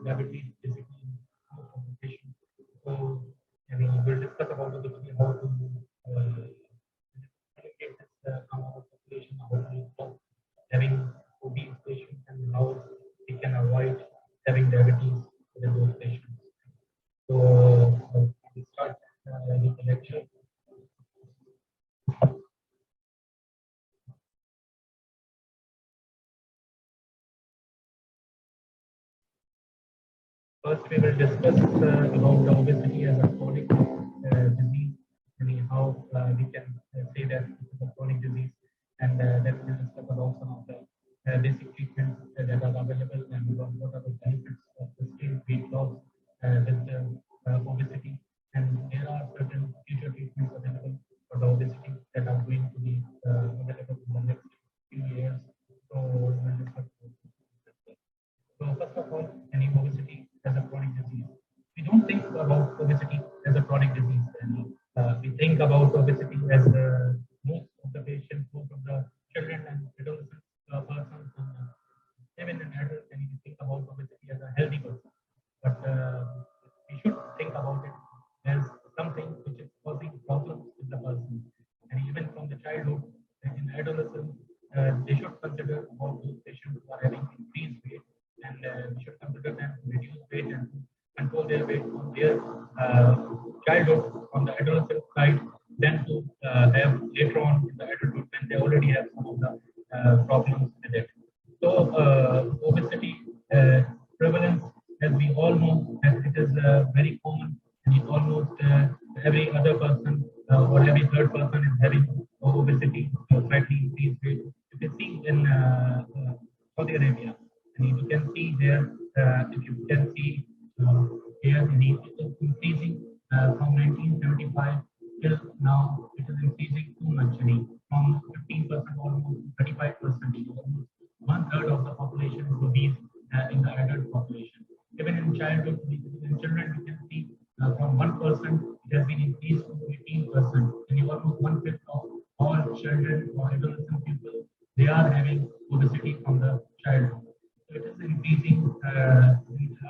diabetes basically most of the patients. So, I mean, we'll discuss about obesity, how to allocate this among our population, how to stop having obese patients, and how we can avoid having diabetes in those patients. So, we start with the lecture. First, we will discuss about obesity as a chronic disease. I mean, how we can say that it is a chronic disease, and then we will discuss about some of the basic treatments that are available and what are the benefits of sustained weight loss with obesity. And there are certain future treatments available for the obesity that are going to be available in the next few years. So, we'll discuss. So first of all, any obesity as a chronic disease. We don't think about obesity as a chronic disease. And, we think about obesity as most of the patients, most of the children and adolescent persons, and even in adults, and we think about obesity as a healthy person. But we should think about it as something which is causing problems with the person. And even from the childhood, in adolescence, they should consider about those patients who are having increased weight, and we should consider them to reduce weight and control their weight from their childhood on the adolescent side, then to have later on in the adulthood when they already have some of the problems with it. So obesity prevalence, as we all know, as it is very common, and it almost every other person or every third person is having obesity or slightly increased weight. You can see in Saudi Arabia. And you can see here, if you can see here, it is increasing from 1975 till now. It is increasing too much, from 15% almost 35%. Almost one third of the population is obese in the adult population. Even in childhood, in children, you can see from 1% it has been increased to 18%. And almost one fifth of all children or adolescent people, they are having obesity from the childhood. It is increasing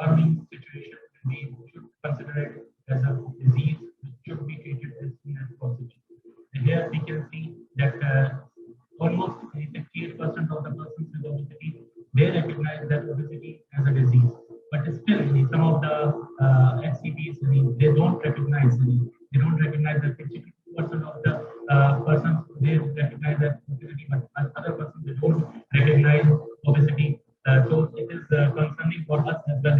alarming situation. We should consider it as a disease which should be treated as soon as possible. And here we can see that almost 68% of the persons with obesity, they recognize that obesity as a disease. But still, some of the HCPs, they don't recognize. They don't recognize that 62% of the persons, they recognize that obesity, but other persons, they don't recognize obesity. So it is concerning for us as well,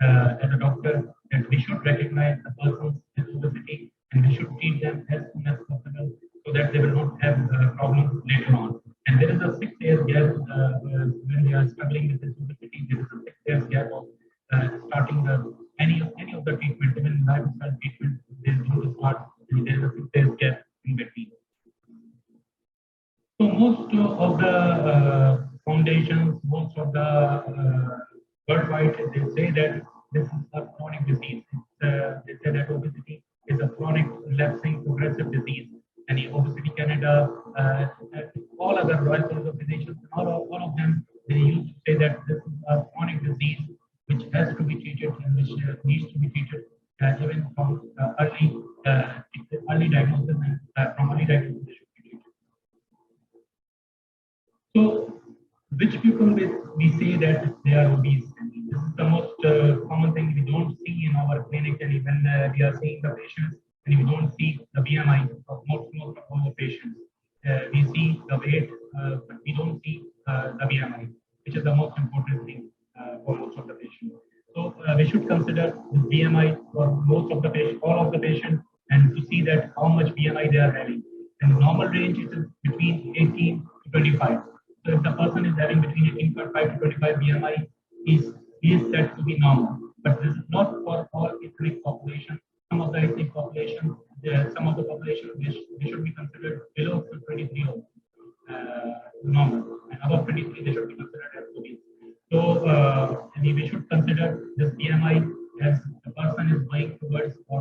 as a doctor, that we should recognize the persons with obesity and we should treat them as soon as possible so that they will not have problems later on. And there is a 6 years gap when they are struggling with this obesity. There is a 6 years gap of starting any of the treatment, even lifestyle treatment. They is going to start. There is a 6 years gap in between. So most of the foundations, most of the worldwide, they say that this is a chronic disease. They say that obesity is a chronic, relapsing, progressive disease. And in Obesity Canada, all other Royal College of Physicians, all of them, they used to say that this is a chronic disease which has to be treated and which needs to be treated even from early diagnosis, and from early diagnosis they should be treated. So, which people we say that they are obese? This is the most common thing we don't see in our clinic, and even we are seeing the patients, and we don't see the BMI of most of our patients. We see the weight, but we don't see the BMI, which is the most important thing for most of the patients. So we should consider this BMI for most of the patients, all of the patients, and to see that how much BMI they are having. And the normal range is between 18 to 25. So if the person is having between 18.5 to 25 BMI, he is said to be normal. But this is not for all ethnic population. Some of the ethnic population, some of the population, they should be considered below 23 normal, and above 23 they should be considered as obese. So we should consider this BMI as the person is going towards or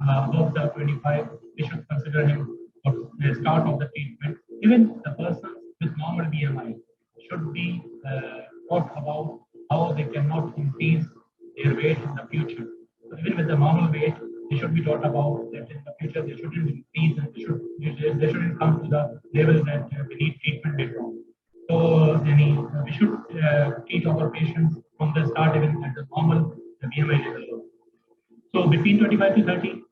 above the 25. We should consider him for the start of the treatment. Even the person with normal BMI should be thought about how they cannot increase their weight in the future. So even with the normal weight, they should be taught about that in the future they shouldn't increase and they shouldn't come to the level that we need treatment later on. So we should treat our patients from the start even at the normal BMI level. So between 25 to 30,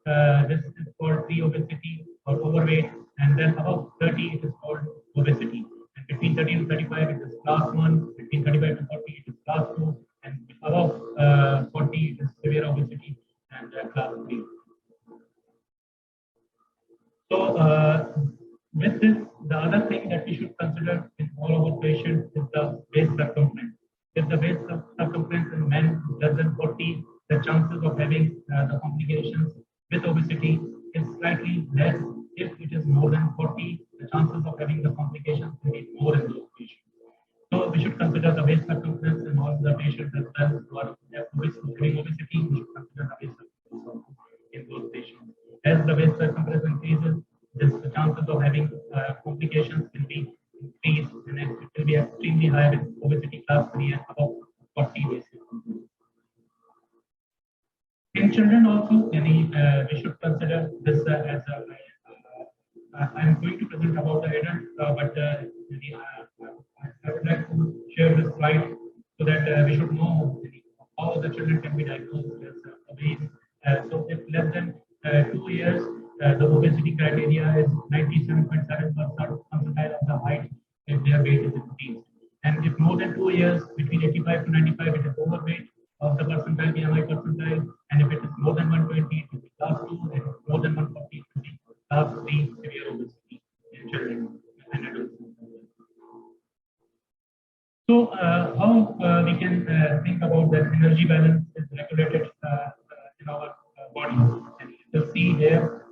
this is called pre-obesity or overweight, and then above 30, it is called obesity. And between 30 to 35, it is class 1. Between 35 to 40, it is class 2. And above 40, it is severe obesity and class 3. So with this, the other thing that we should consider in all our patients is the waist circumference. If the waist circumference in men is less than 40, the chances of having the complications with obesity is slightly less. If it is more than 40, the chances of having the complications will be more in those patients. So we should consider the waist circumference in all the patients as well who are having obesity. We should consider the waist circumference in those patients. As the waist circumference increases, the chances of having complications will be increased, and it will be extremely high with obesity class 3 and above 40 basis. In children also, we should consider this as a. I'm going to present about the adult, but I would like to share this slide so that we should know how the children can be diagnosed as obese. So if less than 2 years, the obesity criteria is 97.7% percentile of the height if their weight is increased. And if more than 2 years, between 85 to 95, it is overweight of the percentile, BMI percentile. And if it is more than 120, it will be class 2, and more than 140, it will be class 3 severe obesity in children and adults. So how we can think about that energy balance is regulated in our body. And you see here,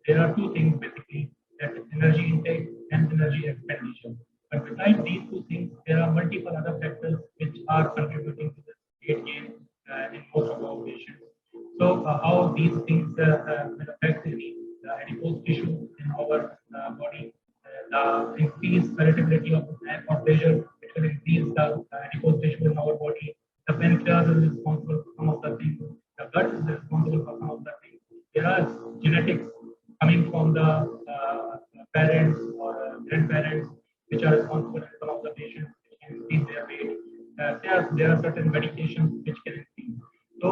there are two things basically, that is energy intake and energy expenditure. But besides these two things, there are multiple other factors which are contributing to this weight gain in most of our patients. So how these things will affect the adipose tissue in our body, the increased palatability of pleasure, it will increase the adipose tissue in our body. The pancreas is responsible for some of the things. The gut is responsible for some of the things. There are genetics coming from the parents or grandparents which are responsible for some of the patients which can increase their weight. There are certain medications which can increase. So,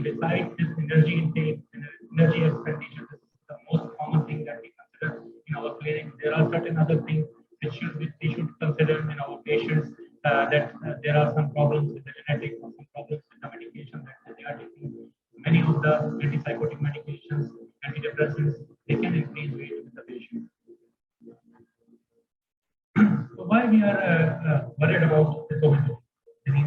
besides this energy intake and energy expenditure, this is the most common thing that we consider in our clinic. There are certain other things which we should consider in our patients, that there are some problems with the genetics or some problems with the medication that they are taking. Many of the antipsychotic medications, antidepressants, they can increase weight with the patient. So why we are worried about this obesity? I mean,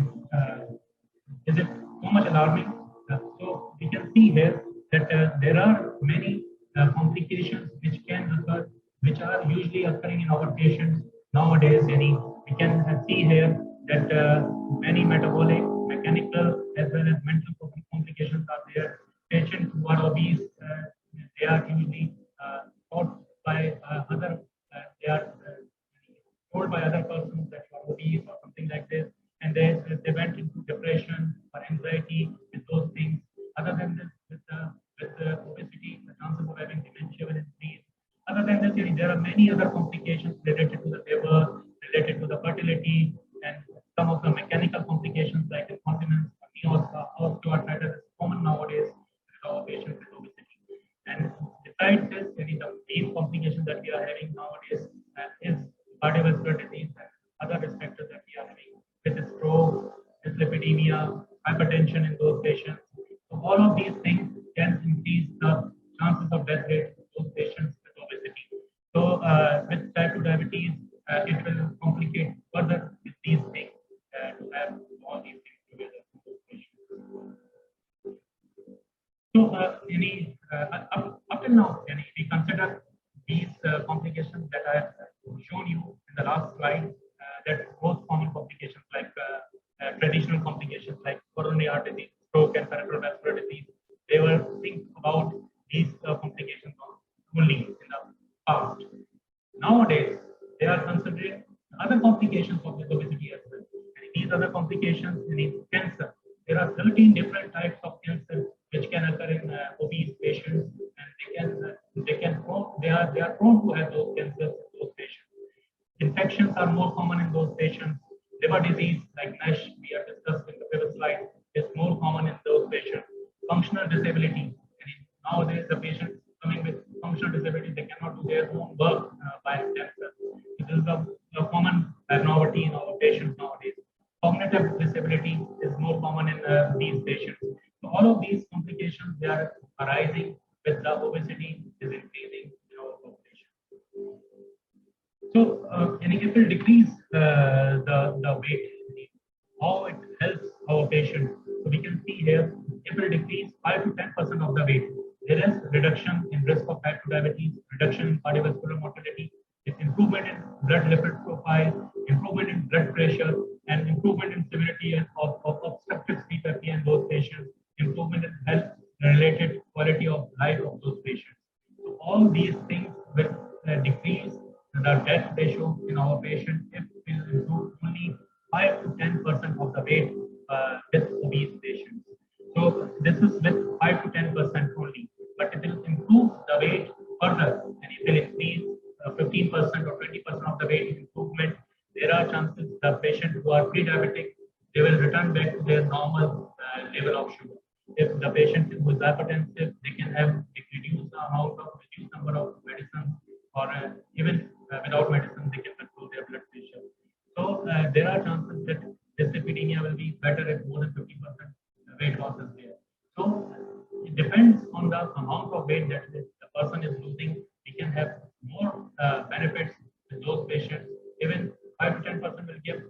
is it so much alarming? So we can see here that there are many complications which can occur, which are usually occurring in our patients nowadays. We can see here that many metabolic, mechanical, as well as mental complications are there. Patients who are obese, they are usually taught by they are told by other persons that you are obese or something like this, and they went into depression or anxiety with those things. Other than this, with the obesity, the chances of having dementia will increase. Other than this, there are many other complications related to the liver, related to the fertility, and some of the mechanical complications like incontinence or osteoarthritis is common nowadays with our patients with obesity. And besides this, the main complications that we are having nowadays is cardiovascular disease and other risk factors that we are having with stroke, dyslipidemia, hypertension in those patients. So all of these things can increase the chances of death rate in those patients with obesity. So with type 2 diabetes, it will complicate further with these things to have all these things together in those patients. So up till now, we consider these complications that I have shown you in the last slide, that most common complications like traditional complications like coronary heart disease, stroke, and peripheral vascular disease. They were think about these complications only in the past. Nowadays, they are considering other complications of this obesity as well. And these other complications, cancer. 13 different types of cancer which can occur in obese patients, and they are prone to have those cancers in those patients. Infections are more common in those patients. Liver disease like NASH, we have discussed in the previous slide, is more common in those patients. Functional disability. Nowadays, the patients coming with functional disability, they cannot do their own work by themselves. This is a common abnormality in our patients nowadays. Cognitive disability is more common in these patients. So all of these complications, they are arising with the obesity is increasing in our population. So, and it will decrease the weight, how it helps our patient. So we can see here, it will decrease 5 to 10% of the weight. There is reduction in risk of type 2 diabetes, reduction in cardiovascular mortality, it's improvement in blood lipid profile, improvement in blood pressure, and improvement in severity of obstructive sleep apnea in those patients, improvement in health-related quality of life of those patients. So all these things will decrease the death ratio in our patient if we will improve only 5 to 10% of the weight with obese patients. So this is with 5 to 10% only, but it will improve the weight further, and it will increase 15% or 20% of the weight improvement. There are chances the patient who are pre-diabetic, they will return back to their normal level of sugar. If the patient who is hypertensive, they can have reduced the amount of reduced number of medicines, or even without medicine, they can control their blood pressure. So there are chances that dyslipidemia will be better if more than 50% weight loss is there. So it depends on the amount of weight that the person is losing. We can have more benefits with those patients. Even 5 to 10% will give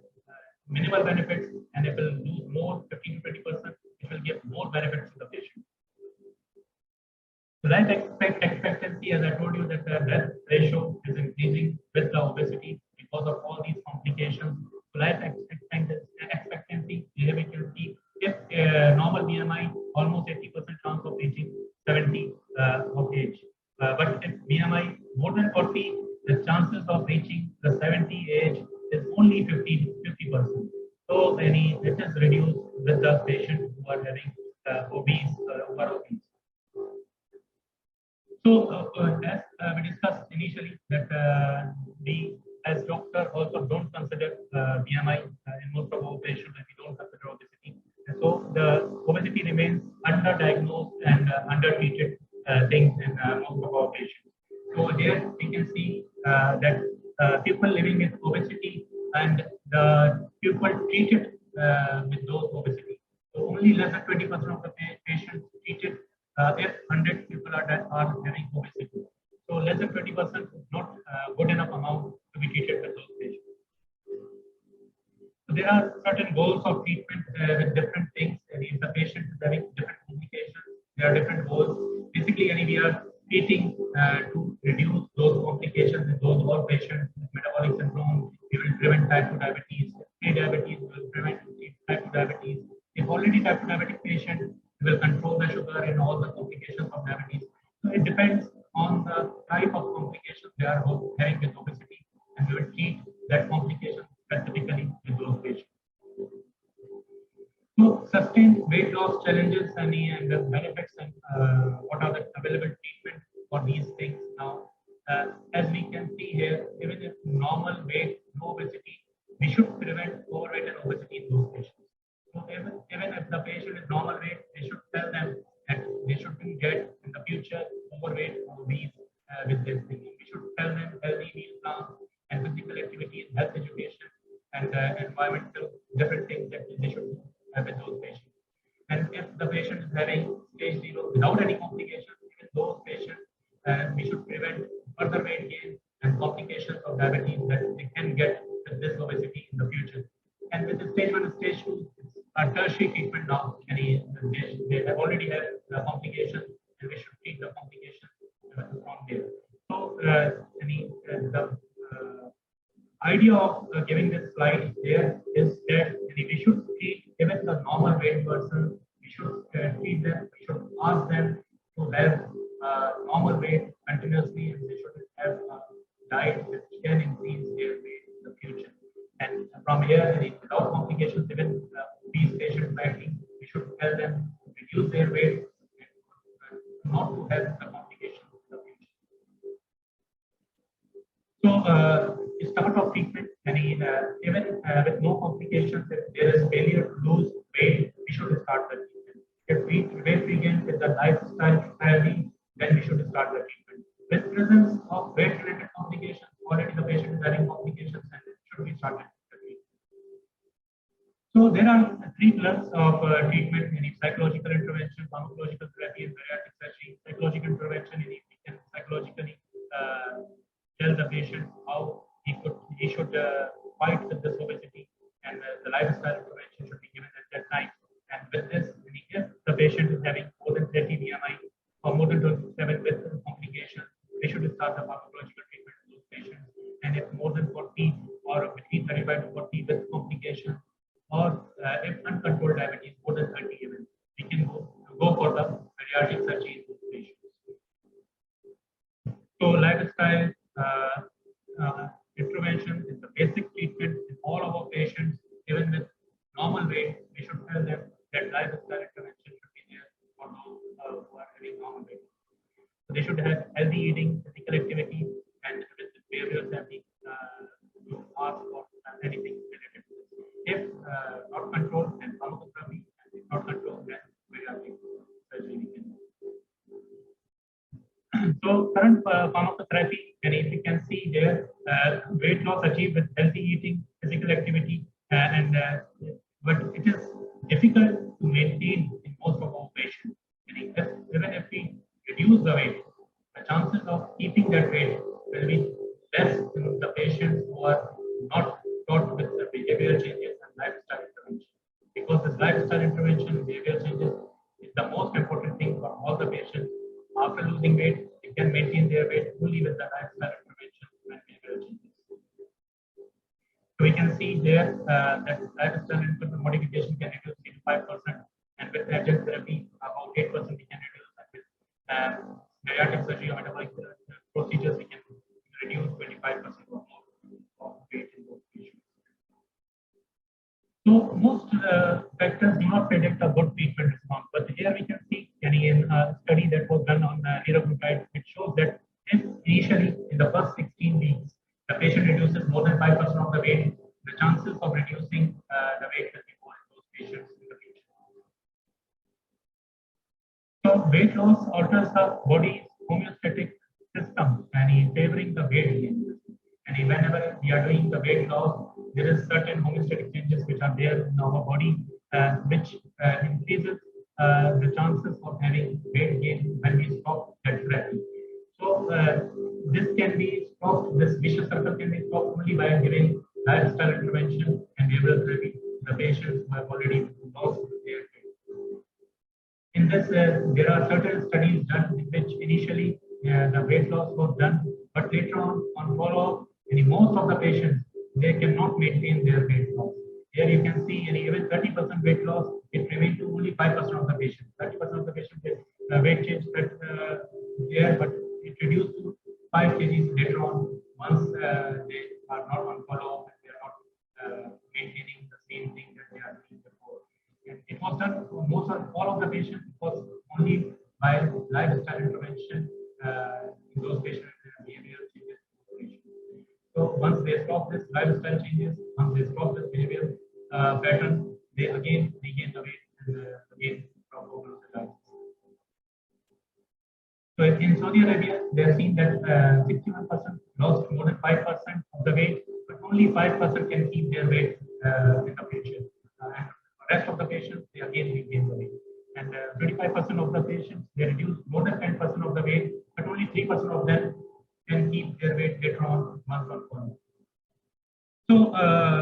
minimal benefits, and if it will lose more, 15 to 20%, it will give more benefits to the patient. Life expectancy, as I told you, that the death ratio is increasing with the obesity because of all these complications. Life expectancy, here we can see if normal BMI, almost 80% chance of reaching 70 of age. But if BMI more than 40, the chances of reaching the 70 age is only 50%. So it is reduced with the patients who are having obese, over obese. So as we discussed initially, that we as doctor also don't consider BMI in most of our patients, and we don't consider obesity. And so the obesity remains underdiagnosed and undertreated things in most of our patients. So here we can see that people living with obesity and the people treated with those obesity. So only less than 20% of the patients treated if 100 people are having obesity. So less than 20% is not good enough amount to be treated with those patients. So there are certain goals of treatment with different things. And if the patient is having different complications, there are different goals. Basically, we are treating to reduce those complications in those all patients with metabolic syndrome. We will prevent type 2 diabetes. Pre-diabetes will prevent type 2 diabetes. If already type 2 diabetic patient, we will control the sugar and all the complications of diabetes. So it depends on the type of complications they are having with obesity, and we will treat that complication specifically with those patients. So sustained weight loss challenges and the benefits, and what are the available treatment for these things now. As we can see here, even if normal weight, no obesity, we should prevent overweight and obesity in those patients. So even if the patient is normal weight, they should tell them that they shouldn't get in the future overweight or obese with this thing. We should tell them healthy meal plans and physical activities, health education, and environmental different things that they should do with those patients. And if the patient is having stage 0 without any complications, even those patients, we should prevent further weight gain and complications of diabetes that they can get with this obesity in the future. And with the stage 1 and stage 2, it's a tertiary treatment now. And they have already have complications, and we should treat the complications from there. So the idea of giving this slide here is that we should treat even the normal weight person. We should treat them. We should ask them to have normal weight continuously, and they should have a diet which can increase their weight in the future. And from here, without complications, even these patients, we should help them reduce their weight and not to have the complications in the future. So, start of treatment, even with no complications, if there is failure to lose weight, we should start the treatment. If weight regain with the lifestyle therapy, then we should start the treatment. With presence of weight-related complications, already the patient is having complications, and it should be started the treatment. So there are three pillars of treatment: any psychological intervention, pharmacological therapy, and bariatric surgery. Psychological intervention, we can psychologically tell the patient how he should fight with this obesity, and the lifestyle intervention should be given at that time. And with this, if the patient is having more than 30 BMI or more than 27 with complications, we should start the pharmacological treatment in those patients. And if more than 40 or between 35 to 40 with complications, or if uncontrolled diabetes more than 30 even, we can go for the bariatric surgery in those patients. So lifestyle intervention is the basic treatment in all of our patients. Even with normal weight, we should tell them that lifestyle intervention should be there for those who are having normal weight. So they should have healthy eating, physical activity, and with behavioral therapy to ask for anything related to this. If not controlled, then pharmacotherapy, and if not controlled, then bariatric surgery we can do. So current pharmacotherapy, and if you can see there, weight loss achieved with healthy eating, physical activity, but it is difficult to maintain in most of our patients. Even if we reduce the weight, the chances of keeping that weight will be less in the patients who are not taught with the behavioral changes and lifestyle intervention. Because this lifestyle intervention, behavioral changes is the most important thing for all the patients. After losing weight, they can maintain their weight only with the lifestyle intervention and behavioral changes. So we can see there that lifestyle modification can reduce 3 to 5%, and with adjunct therapy, about 8% we can reduce, and with bariatric surgery or metabolic procedures, we can reduce 25% or more of weight in those patients. So most factors do not predict a good treatment response, but here we can see in a study that was done on liraglutide, which shows that if initially in the first 16 weeks the patient reduces more than 5% of the weight, the chances of reducing the weight will be more in those patients in the future. So weight loss alters the body's homeostatic system, and favoring the weight gain. And whenever we are doing the weight loss, there is certain homeostatic changes which are there in our body, which increases the chances of having weight gain when we stop that therapy. So this can be stopped. This vicious circle can be stopped only by giving lifestyle intervention and behavioral therapy to the patients who have already lost their weight. In this, there are certain studies done in which initially the weight loss was done, but later on follow-up, most of the patients, they cannot maintain their weight loss. Here you can see even 30% weight loss, it remains to only 5% of the patients. 30% of the patients get weight change that there, but it reduced to 5 kgs later on once they are not on follow-up and they are not maintaining the same thing that they are doing before. And it was done for all of the patients. It was only by lifestyle intervention in those patients and behavioral changes. So once they stop this lifestyle changes, once they stop this behavior pattern, they again regain the weight and again drop over the life. So in Saudi Arabia, they have seen that 61% lost more than 5% of the weight, but only 5% can keep their weight in the future. And the rest of the patients, they again regain the weight. And 25% of the patients, they reduce more than 10% of the weight, but only 3% of them can keep their weight later on month on month. So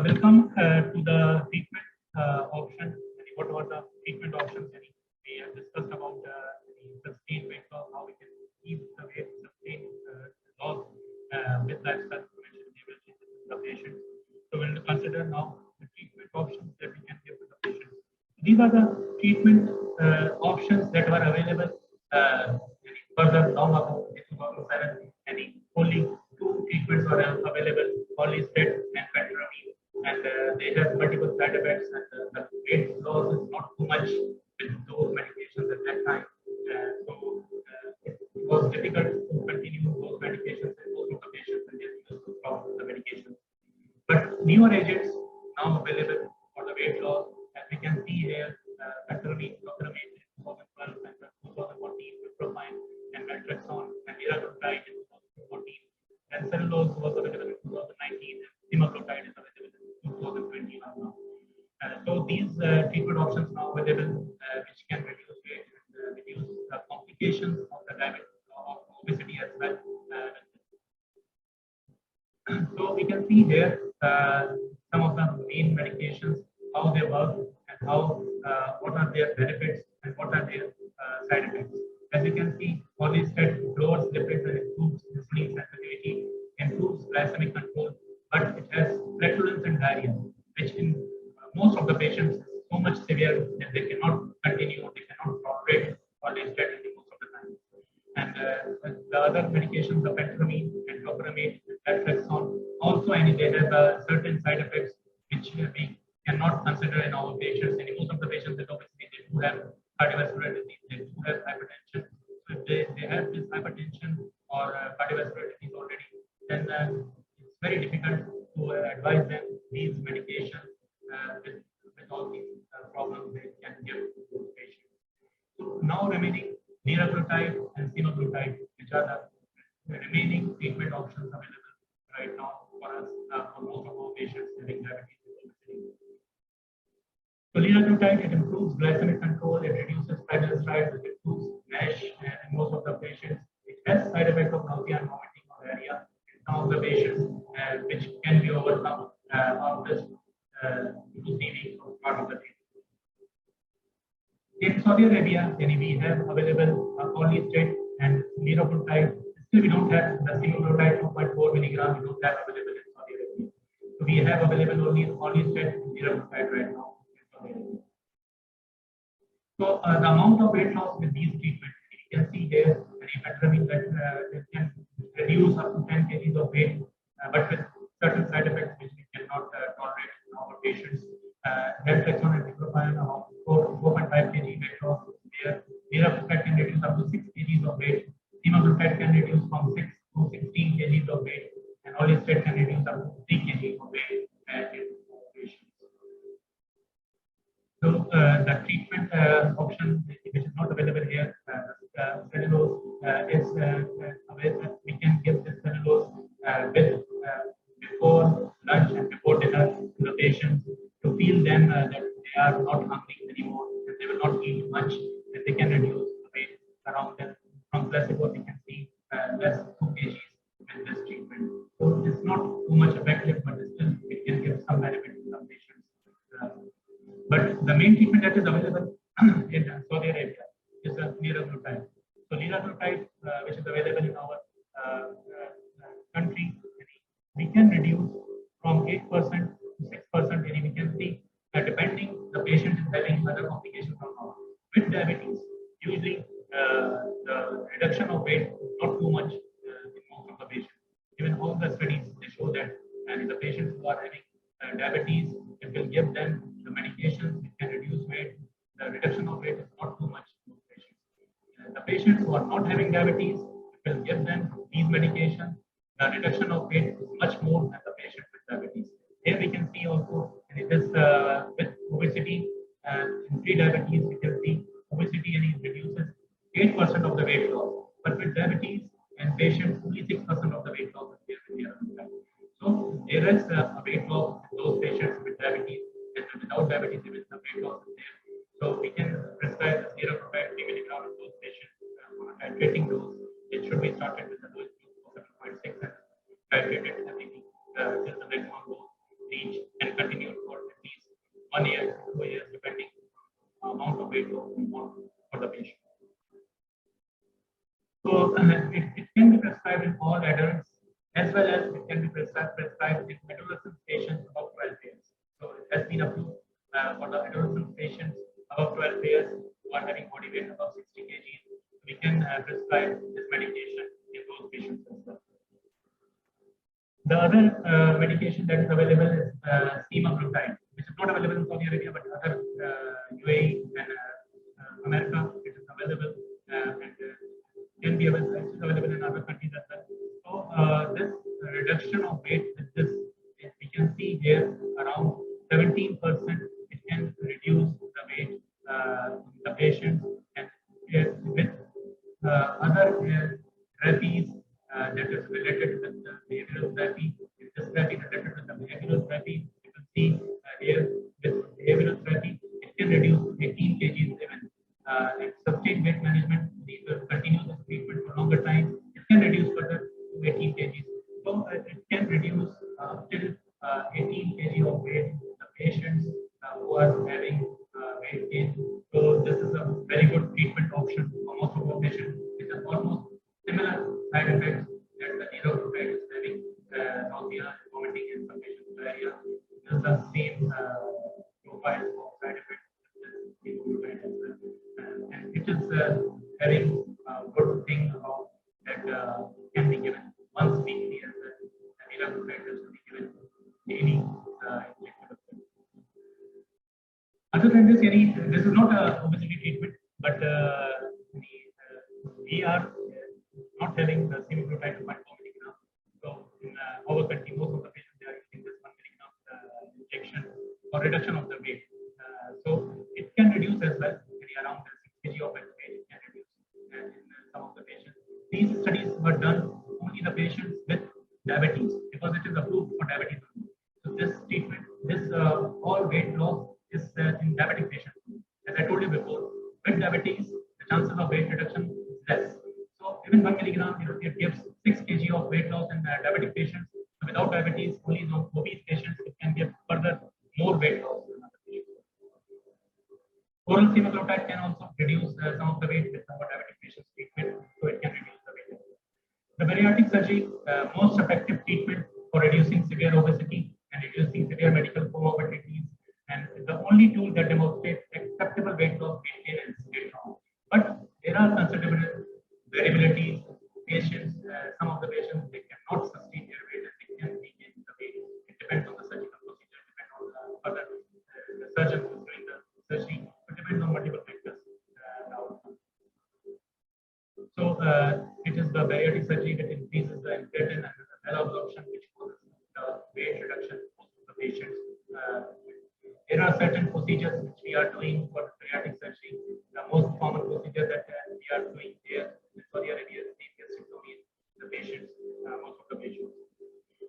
we'll come to the treatment option. What were the treatment options? We have discussed about the sustained weight loss, how we can keep the weight sustained loss with lifestyle intervention in the patients. So we'll consider now the treatment options that we can give to the patients. These are the treatment options that were available further long ago in 2007. Only 2 treatments were available: orlistat and fentanyl, and they have multiple side effects, and the weight loss is not too much with newer agents now available for the weight loss, as we can see here, Metformin, Clopidogrel in 2012 and 2014, Mifeprine and Naltrexone and Liraglutide in 2014, and cellulose was available in 2019, and semaglutide is available in 2020 now. So these treatment options now available, which can reduce weight and reduce the complications of the diabetes of obesity as well. So we can see here some of the main medications, how they work, and how what are their benefits and what are their side effects. As you can see, orlistat lowers lipids and improves insulin sensitivity, improves glycemic control, but it has flatulence and diarrhea, which in most of the patients is so much severe that they cannot continue, they cannot tolerate orlistat most of the time. And the other medications, the Metformin and Clopidogrel, Naltrexone, also they have certain side effects which we cannot consider in our patients. And in most of the patients with obesity, they do have cardiovascular disease, they do have hypertension. So if they have this hypertension or cardiovascular disease already, then it's very difficult to advise them these medications with all these problems they can give to those patients. So now remaining liraglutide and semaglutide, which are the remaining treatment options available right now for us, for most of our patients having diabetes and obesity. So liraglutide, it improves glycemic control, it reduces triglycerides, it improves NASH in most of the patients. It has side effect of nausea and vomiting or diarrhea in some of the patients, which can be overcome after 2 to 3 weeks of part of the treatment. In Saudi Arabia, we have available orlistat and liraglutide. Still, we don't have the semaglutide 2.4 milligram. We don't have available in Saudi Arabia. So we have available only orlistat and liraglutide right now in Saudi Arabia. So the amount of weight loss with these treatments, you can see here, Metformin that can reduce up to 10 kgs of weight, but with certain side effects which we cannot tolerate in our patients. Naltrexone and Mifeprine around 4.5 kg weight loss there. Liraglutide can reduce up to 6 kgs of weight. Semaglutide can reduce from 6 to 16 kgs of weight, and orlistat can reduce up to 3 kg of weight in patients. So the treatment option which is not available here, cellulose is available. We can give this cellulose with before lunch and before dinner to the patients to feel them that they are not hungry anymore, that they will not eat much, that they can reduce the weight around them. From placebo, we can see less 2 kgs with this treatment. So it's not too much effective, but still it can give some benefit to some patients. But the main treatment that is available in Saudi Arabia is liraglutide. So liraglutide, which is available in our country, we can reduce from 8% to 6%. And we can see that depending the patient is having other complications or not. With diabetes, usually the reduction of weight is not too much in most of the patients. Even all the studies they show that the patients who are having diabetes, it will give them the medications, it can reduce weight. The reduction of weight is not too much in those patients. The patients who are not having diabetes, it will give them these medications. The reduction of weight is much more than the patient with diabetes. Here we can see also this with obesity and in pre-diabetes, we can see obesity reduces 8% of the weight loss, but with diabetes and patients, only 6% of the weight loss is there with liraglutide. So there is a weight loss in those patients with diabetes, and without diabetes, even the weight loss is there. So we can prescribe the liraglutide 3 milligram in those patients on a titrating dose. It should be started with a dose of 7.6 and titrated every week till the maximum dose reach and continue for at least 1 year, 2 years, depending on the amount of weight loss we want for the patient. So it can be prescribed in all adults, as well as it can be prescribed in adolescent patients above 12 years. So it has been approved for the adolescent patients above 12 years who are having body weight above 60 kgs. We can prescribe this medication in those patients as well. The other medication that is available is semaglutide, which is not available in Saudi Arabia, but other UAE and America, it is available and can be available in other countries as well. So this reduction of weight with this, we can see here patients, and with other therapies that is related with the behavioral therapy. In this therapy related with the behavioral therapy, you can see here with behavioral therapy, it can reduce 18 kgs even. And sustained weight management, these will continue this treatment for longer time. It can reduce further to 18 kgs. So it can reduce till 18 kg of weight in the patients who are having weight gain. So this is a very good treatment option for most of the patients. It's almost similar side effects that the liraglutide is having, nausea, vomiting, and some patients diarrhea. This is the same profile of side effects as liraglutide as well. And it is having a good thing about that can be given once weekly as well. Liraglutide has to be given daily injectable. Other than this, this is not a obesity treatment, but we are not having the semaglutide 2.4 milligram. So in our country, most of the patients they are using this 1 milligram injection for reduction of the weight. So it can reduce as well, maybe around 6 kg of weight it can reduce. And in some of the patients, these studies were done only the patients with diabetes because it is approved for diabetes. So this treatment, this all weight loss is in diabetic patients. As I told you before, with diabetes, the chances of weight reduction is less. So even 1 milligram, it gives 6 kg of weight loss in diabetic patients. So without diabetes, only in obese patients, it can give further more weight loss. Oral semaglutide can also reduce some of the weight with our diabetic patients treatment, so it can reduce the weight. The bariatric surgery, most effective treatment for reducing severe obesity and reducing severe medical comorbidities, and the only tool that demonstrates acceptable weight loss, maintenance, weight loss. But there are considerable variabilities. Patients, some of the patients, they cannot sustain their weight and they can regain the weight. It depends on the surgical procedure, depends on the surgeon who is doing the surgery. It depends on multiple factors. So it is the bariatric surgery that increases the incretin and the malabsorption, which causes the weight reduction of the patients. There are certain procedures which we are doing for bariatric surgery. The most common procedure that we are doing here in Saudi Arabia is sleep gastrectomy in the patients, most of the patients.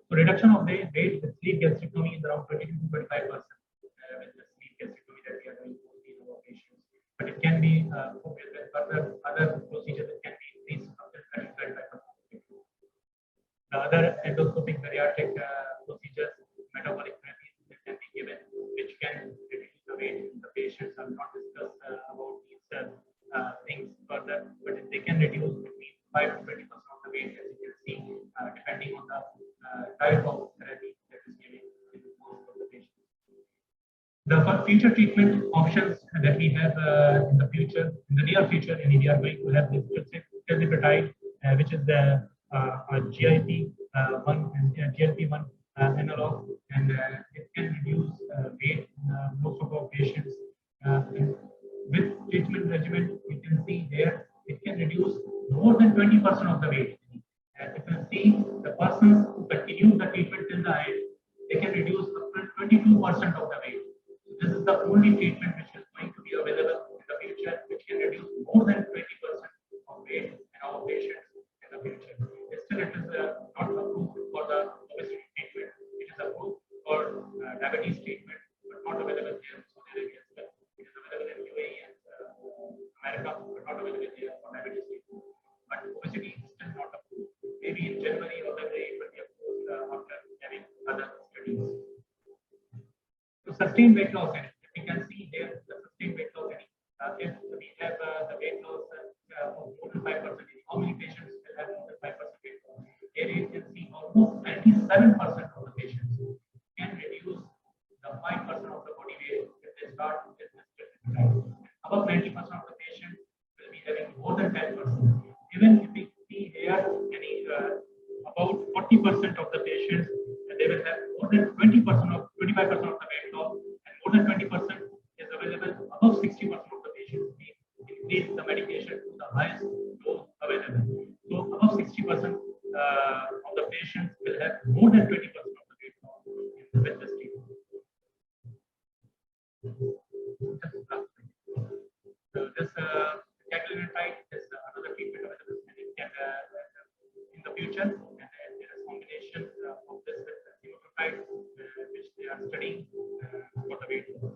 So reduction of the weight with sleep gastrectomy is around 20 to 25% with the sleep gastrectomy that we are doing for these patients. But it can be with other procedures that can be increased up to 25%. The other endoscopic bariatric procedures, metabolic therapies that can be given, which can reduce the weight in the patients. I will not discuss about these things further, but they can reduce between 5 to 20% of the weight, as you can see, depending on the type of therapy that is given in most of the patients. The future treatment options that we have in the future, in the near future, and we are going to have this tirzepatide, which is the GIP-1 and GLP-1 analog, and it can reduce weight in most of our patients. With treatment regimen, you can see there it can reduce more than 20% of the weight. If you see the persons who continue the treatment till the end, they can reduce up to 22% of the weight. So this is the only treatment which is going to be available in the future, which can reduce more than 20% of weight in our patients in the future. Still, it is not approved for the obesity treatment. It is approved for diabetes treatment, but not available here in Saudi Arabia as well. It is available in UAE and America, but not available here for diabetes treatment. But obesity is still not approved. Maybe in January or February it will be approved after having other studies. So sustained weight loss, and we can see here the sustained weight loss. If we have the weight loss of more than 5%, how many patients will have more than 5% weight loss? Here you can see almost 97% of the patients can reduce the 5% of the body weight if they start with this treatment. Above 90% of the patients will be having more than 10%. Even if we see here about 40% of the patients, they will have more than 20% of 25% of the weight loss, and more than 20% is available above 60% of the patients. We increase the medication to the highest dose available. So above 60% of the patients will have more than 20% of the weight loss with this treatment. So this cagrilintide is another treatment available, and it can in the future, and there is combination of this with semaglutide, which they are studying for the weight loss.